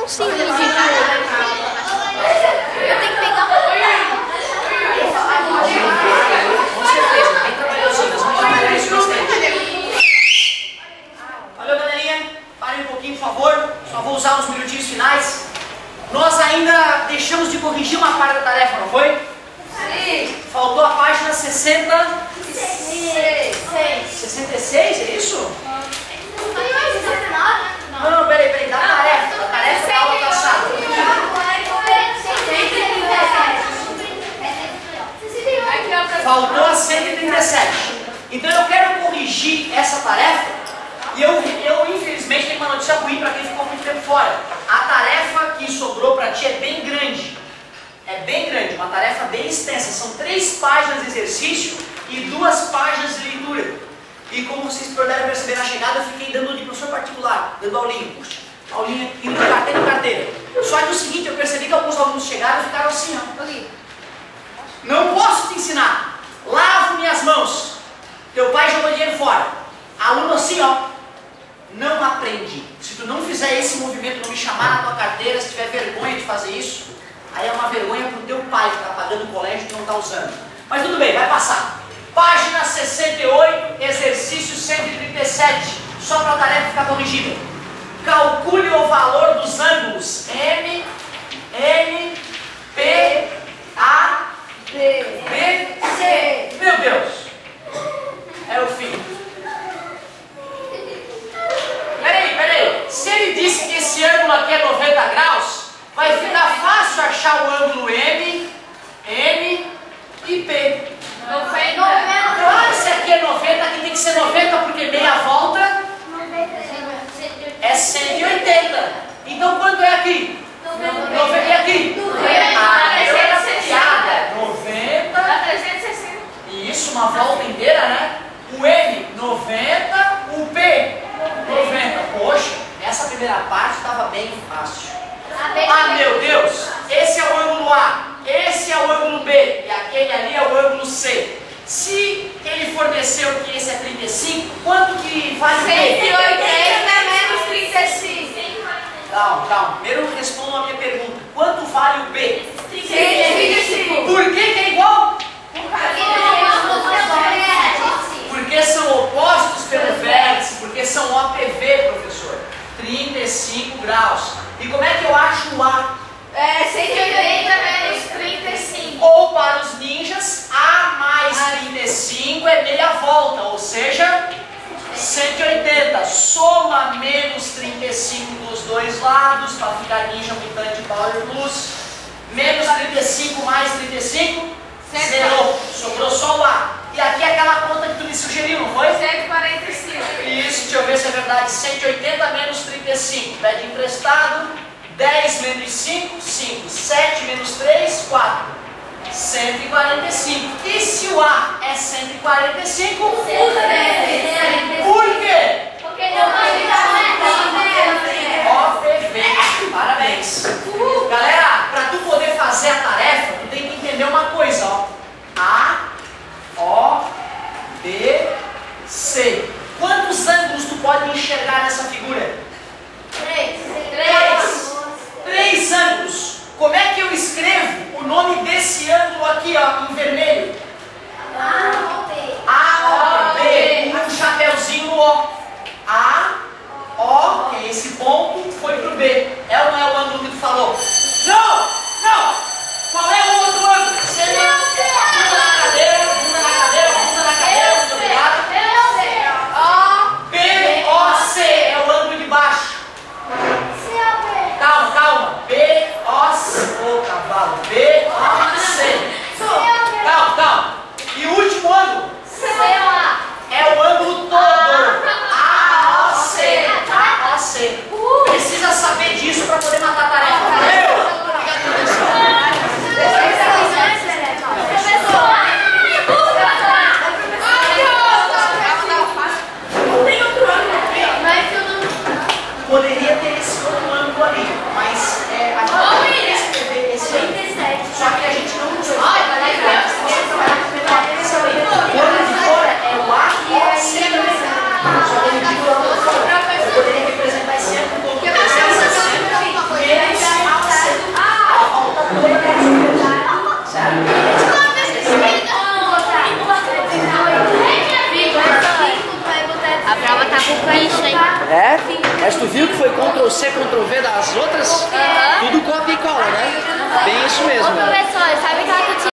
Sim, eu tenho que pegar uma. Com certeza, bem trabalhosinho. Nós vamos trabalhar isso bastante. Valeu, galerinha. Parem um pouquinho, por favor. Só vou usar uns minutinhos finais. Nós ainda deixamos de corrigir uma parte da tarefa, não foi? Sim. Faltou a página 66, é isso? Não, peraí, da tarefa da aula passada. Faltou a 137. Então eu quero corrigir essa tarefa e eu infelizmente tenho uma notícia ruim para quem ficou muito tempo fora. A tarefa que sobrou para ti é bem grande. É bem grande, uma tarefa bem extensa. São 3 páginas de exercício e 2 páginas de leitura. E como vocês puderam perceber na chegada, eu fiquei dando de professor particular, dando aulinha. Puxa, aulinha, indo de carteira em carteira. Só que o seguinte, eu percebi que alguns alunos chegaram e ficaram assim, ó. Não posso te ensinar. Lavo minhas mãos. Teu pai jogou dinheiro fora. Aluno assim, ó. Não aprende. Se tu não fizer esse movimento, não me chamar na tua carteira, se tiver vergonha de fazer isso, aí é uma vergonha pro teu pai que está pagando o colégio e não está usando. Mas tudo bem, vai passar. Página 68, exercício 137. Só para a tarefa ficar corrigida. Calcule o valor dos ângulos M, N, P, A, B, C. Meu Deus! É o fim. Peraí. Se ele disse que esse ângulo aqui é 90 graus, vai ficar fácil achar o ângulo M, N e P. 90. Ah, esse aqui é 90, aqui tem que ser 90 porque meia volta é 180. Então quanto é aqui? 90 e aqui? 90. 360. Isso, uma volta inteira, né? O M, 90. O P, 90. Poxa, essa primeira parte estava bem fácil. Ah, meu Deus! Esse é o ângulo A, esse é o ângulo B e aquele ali é o ângulo C. Se ele forneceu que esse é 35, quanto que vale o B? 180 menos 35. Calma. Primeiro respondam a minha pergunta. Quanto vale o B? 135. Por que é igual? Porque são opostos pelo vértice, porque são OPV, professor. 35 graus. E como é que eu acho o A? 180 menos 35. Ou para os ninjas, A mais 35 é meia volta, ou seja, 180. Soma menos 35 dos dois lados, para ficar ninja, mutante, power plus. Menos 35 mais 35, zerou. Sobrou só o A. E aqui é aquela conta que tu me sugeriu, não foi? 145. Isso, deixa eu ver se é verdade. 180 menos 35. Pede emprestado. 10 menos 5, 5. 7 menos 3, 4. 145. E se o A é 145? Por quê? Porque não OPV. Parabéns. Galera, para tu poder fazer a tarefa, tu tem que entender uma coisa, ó. A, O, B, C. Quantos ângulos tu pode enxergar nessa figura? 3 ângulos. Como é que eu escrevo o nome desse ângulo aqui, ó, em vermelho? A, O, B. Um chapeuzinho no O. A, tu viu que foi Ctrl+C, Ctrl+V das outras? Tudo copia e cola, né? Bem isso mesmo. Ô, professor, sabe aquela